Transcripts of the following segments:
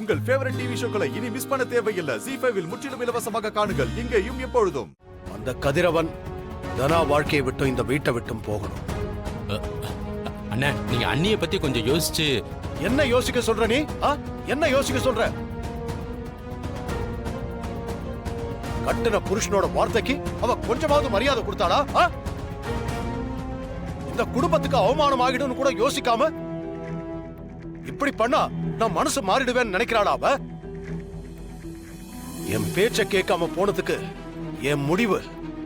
உங்கள் favourite TV ஷோக்களை இனி miss பண்ண தேவையில்லை. ZEE5 இல் முற்றிலும் இலவசமாக காணுங்கள். இங்கேயும் எப்பொழுதும். அந்த கதிரவன் தனா வாழ்க்கையை விட்டும் இந்த வீட்டை விட்டும் போகணும். அண்ணா, நீங்க அண்ணிய பத்தி கொஞ்சம் யோசிச்சு. என்ன யோசிக்க சொல்ற நீ? என்ன யோசிக்க சொல்ற? கட்டின புருஷனோட வார்த்தைக்கு அவ கொஞ்சமாவது மரியாதை கொடுத்தாளா? இந்த குடும்பத்துக்கு அவமானம் ஆகிடும் கூட யோசிக்காம இப்படி பண்ணா நான் மனசு மாறிடுவேன்னு நினைக்கிறாளா அவ? என் பேச்ச கேட்காம போனதுக்கு என் முடிவு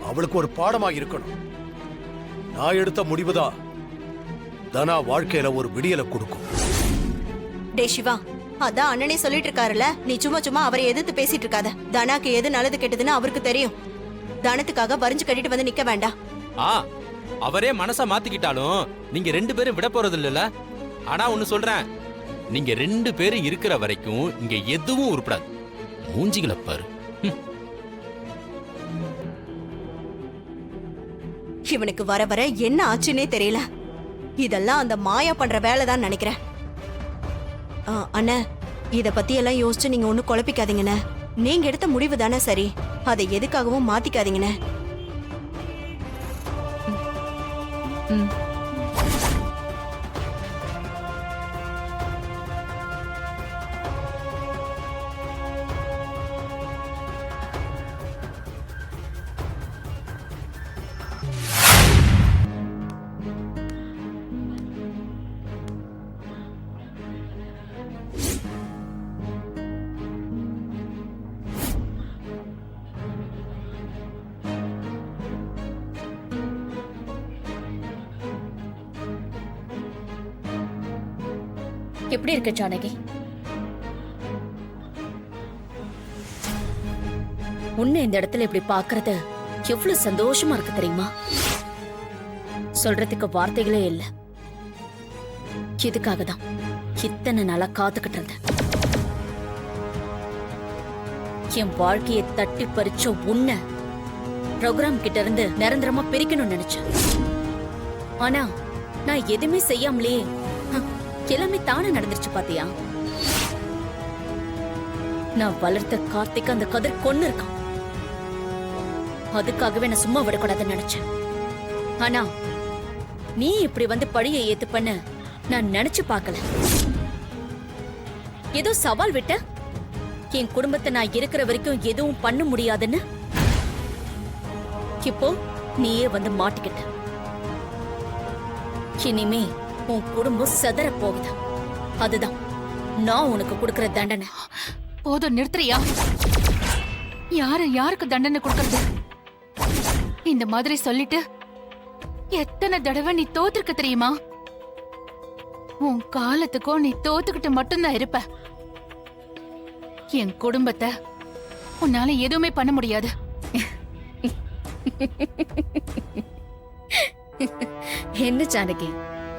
அவளுக்கு ஒரு பாடமா இருக்கணும். நான் எடுத்த முடிவுதான் தனா வாழ்க்கையில ஒரு விடியலை கொடுக்கும். டே சிவா, அதான் அண்ணனே சொல்லிட்டு இருக்காருல்ல, நீ சும்மா சும்மா அவரை எதிர்த்து பேசிட்டு இருக்காத. தனாக்கு எது நல்லது கெட்டதுன்னு அவருக்கு தெரியும். தனத்துக்காக வரிஞ்சு கட்டிட்டு வந்து நிக்க வேண்டாம். அவரே மனசா மாத்திக்கிட்டாலும் நீங்க 2 பேரும் விட போறது இல்லல. ஆனா ஒண்ணு சொல்றேன், நீங்க 2 பேரும் இருக்கிற வரைக்கும் இங்க எதுவும் உருப்படாது. மூஞ்சிகளை பாரு. இவனுக்கு வர வர என்ன ஆச்சுன்னே தெரியல. இதெல்லாம் அந்த மாயா பண்ற வேலைதான் நினைக்கிறேன். அண்ணா, இத பத்தி எல்லாம் யோசிச்சு நீங்க ஒண்ணு குழப்பிக்காதீங்கண்ணே. நீங்க எடுத்த முடிவு தானே சரி, அதை எதுக்காகவும் மாத்திக்காதீங்கண்ணே. எப்படி இருக்க ஜானகி? உன்னை இந்த இடத்துல இப்படி பாக்குறது எவ்வளவு சந்தோஷமா இருக்கு தெரியுமா? சொல்றதுக்கு வார்த்தைகளே இல்ல. இதுக்காக தான் இத்தனை நாளா காத்துக்கிட்டு இருந்தேன். என் வாழ்க்கையை தட்டி பறிச்ச உன்னை ப்ரோக்ராம் கிட்ட இருந்து நிரந்தரமா பிரிக்கணும்னு நினைச்சேன். ஆனா நான் எதுவுமே செய்யாமலேயே எல்லாமே தானே நடந்துருச்சு பாத்தியா? நான் வளர்த்த கார்த்திக் அந்த கதிர் கொன்னு இருக்கான். அதுக்காகவே நான் சும்மா விடக்கூடாதுன்னு நினைச்சேன். ஆனா நீ இப்படி வந்து பழியை ஏத்து பண்ண நான் நினைச்சு பார்க்கல. ஏதோ சவால் விட்ட, என் குடும்பத்தை நான் இருக்கிற வரைக்கும் எதுவும் பண்ண முடியாதுன்னு. இப்போ நீயே வந்து மாட்டிக்கிட்ட. இனிமே உன் குடும்பம் செதற போகுது. அதுதான் நான் உனக்கு கொடுக்கிற தண்டனை. போதும், நிறுத்துறியா? யாருக்கு தண்டனை கொடுக்கறது? இந்த மாதிரி சொல்லிட்டு எத்தனை தடவை நீ தோத்துருக்க தெரியுமா? உன் காலத்துக்கும் நீ தோத்துக்கிட்டு மட்டும்தான் இருப்ப. என் குடும்பத்தை உன்னால எதுவுமே பண்ண முடியாது. என்ன ஜானகி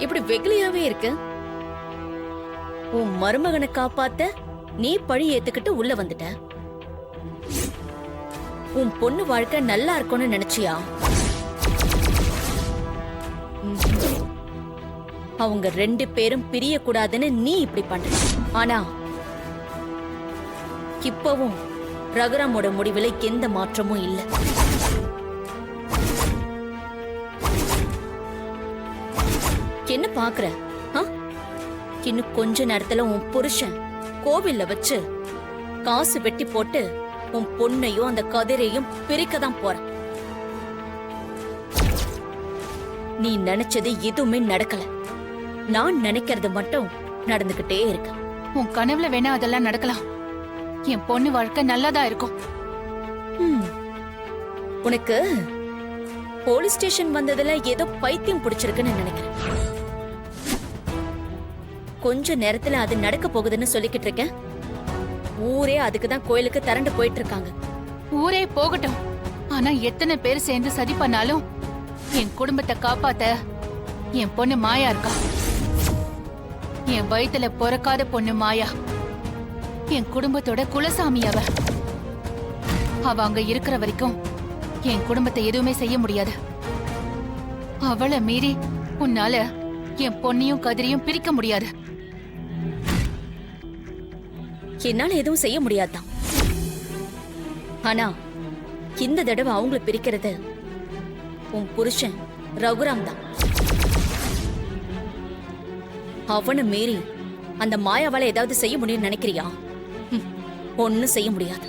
இப்படி வெகுளியாவே இருக்கு? உன் மருமகனை காப்பாத்த நீ பழி ஏத்துக்கிட்டு உள்ள வந்துட்ட. உன் பொண்ணு வாழ்க்கை நல்லா இருக்கும்னு நினைச்சியா? அவங்க 2 பேரும் பிரிய கூடாதுன்னு நீ இப்படி பண்ற. ஆனா இப்பவும் ரகுராமோட முடிவுல எந்த மாற்றமும் இல்லை. என்ன பாக்குற? இன்னும் கொஞ்ச நேரத்துல உன் புருஷன் கோவில்ல வச்சு காசு வெட்டி போட்டு உன் பொண்ணையும் அந்த கதிரையும் பிரிக்கதான் போற. நீ நினைச்சது எதுவுமே நடக்கல. நான் நினைக்கிறது மட்டும் நடந்துகிட்டே இருக்கு. உன் கனவுல வேணா அதெல்லாம் நடக்கலாம். என் பொண்ணு வாழ்க்கை நல்லாதான் இருக்கும். உனக்கு போலீஸ் ஸ்டேஷன் வந்ததுல ஏதோ பைத்தியம் பிடிச்சிருக்குன்னு நினைக்கிறேன். கொஞ்ச நேரத்துல அது நடக்க போகுதுன்னு சொல்லிக்கிட்டு இருக்கேன். ஊரே அதுக்குதான் கோயிலுக்கு திரண்டு போயிட்டு இருக்காங்க. ஊரே போகட்டும், ஆனா எத்தனை பேர் சேர்ந்து சதி பண்ணாலும் என் குடும்பத்தை காப்பாத்த என் பொண்ணு மாயா இருக்கா. என் வயித்துல பிறக்காத பொண்ணு மாயா என் குடும்பத்தோட குலசாமி. அவ அங்க இருக்கிற வரைக்கும் என் குடும்பத்தை எதுவுமே செய்ய முடியாது. அவளை மீறி உன்னால என் பொண்ணையும் கதிரையும் பிரிக்க முடியாது. என்னால எதுவும் செய்ய முடியாதுதான். ஆனா இந்த தடவை அவங்களை பிரிக்கிறது உன் புருஷன் ரகுராம் தான். அவனை மீறி அந்த மாயாவால ஏதாவது செய்ய முடியும்னு நினைக்கிறியா? ஒன்னும் செய்ய முடியாது.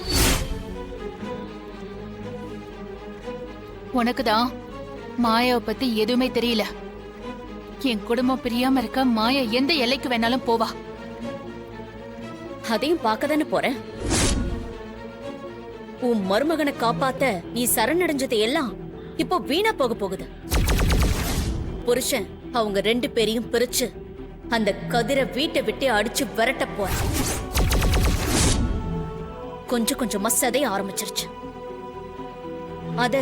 உனக்குதான் மாயாவை பத்தி எதுவுமே தெரியல. என் குடும்பம் பிரியாம இருக்க மாயா எந்த எல்லைக்கு வேணாலும் போவா. அதையும் பார்க்கதானே போறேன். உன் மருமகனை காப்பாத்த நீ சரணடைஞ்சது எல்லாம் இப்போ வீணா போக போகுது. புருஷன் அவங்க 2 பேரையும் பிரிச்சு அந்த கதிரை வீட்டை விட்டு அடிச்சு விரட்ட போற. கொஞ்சம் கொஞ்சமா சதைய ஆரம்பிச்சிருச்சு. அத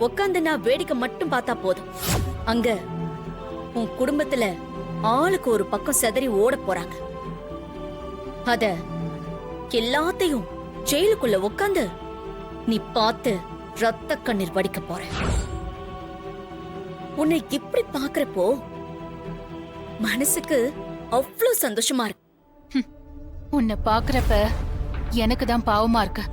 உக்காந்து நான் வேடிக்கை மட்டும் பார்த்தா போதும். அங்க உன் குடும்பத்துல ஆளுக்கு ஒரு பக்கம் சிதறி ஓட போறாங்க. அத எல்லாத்தையும் ஜெயிலுக்குள்ள உட்காந்து நீ பார்த்து ரத்த கண்ணீர் வடிக்க போற. உன்னை இப்படி பாக்குறப்போ மனசுக்கு அவ்வளவு சந்தோஷமா இருக்கு. உன்னை பாக்குறப்ப எனக்கு தான் பாவமா இருக்கு.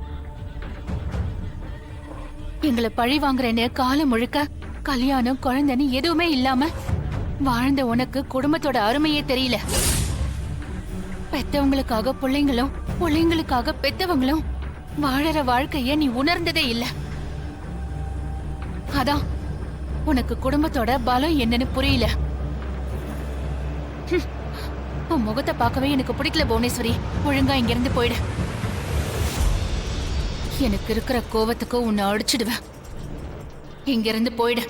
எங்களை பழி வாங்குறேன்னு காலம் முழுக்க கல்யாணம் குழந்தைன்னு எதுவுமே இல்லாம வாழ்ந்த உனக்கு குடும்பத்தோட அருமையே தெரியல. பெத்தவங்களுக்காக பிள்ளைங்களும் பிள்ளைங்களுக்காக பெத்தவங்களும் வாழற வாழ்க்கைய நீ உணர்ந்ததே இல்ல. அதான் உனக்கு குடும்பத்தோட பலம் என்னன்னு புரியல. உன் முகத்தை பார்க்கவே எனக்கு பிடிக்கல புவனேஸ்வரி. ஒழுங்கா இங்க இருந்து போயிடு. எனக்கு இருக்கிற கோவத்துக்கு உன்னை அடிச்சிடுவேன். இங்க இருந்து போயிடு.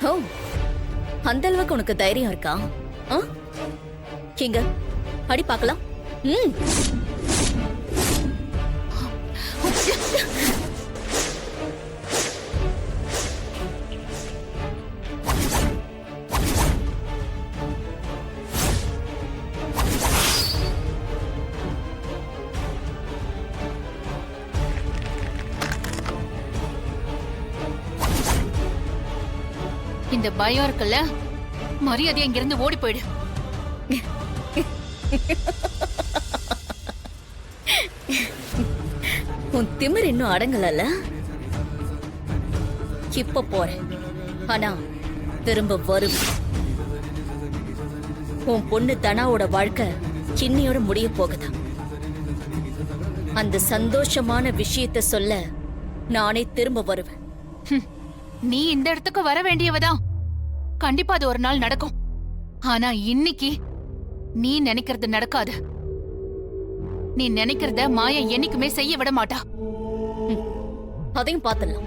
ஓ, அந்த அளவுக்கு உனக்கு தைரியம் இருக்கா? இங்க அடி பார்க்கலாம். இந்த பயம் இருக்குல்ல, மரியாதையா இங்கிருந்து ஓடி போயிடு. உன் திமிர் இன்னும் அடங்கலல்ல. இப்ப போறேன், ஆனா திரும்ப வரும். உன் பொண்ணு தனாவோட வாழ்க்கை சின்னியோட முடிய போகுது. அந்த சந்தோஷமான விஷயத்த சொல்ல நானே திரும்ப வருவேன். நீ இந்த இடத்துக்கு வர வேண்டியவதான். கண்டிப்பா அது ஒரு நாள் நடக்கும். ஆனா இன்னைக்கு நீ நினைக்கிறது நடக்காது. நீ நினைக்கிறத மாயா என்னைக்குமே செய்ய விட மாட்டா. அதையும் பார்த்துடலாம்.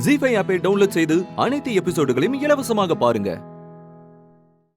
ஜீ5 ஆப்பை டவுன்லோட் செய்து அனைத்து எபிசோடுகளையும் இலவசமாக பாருங்க.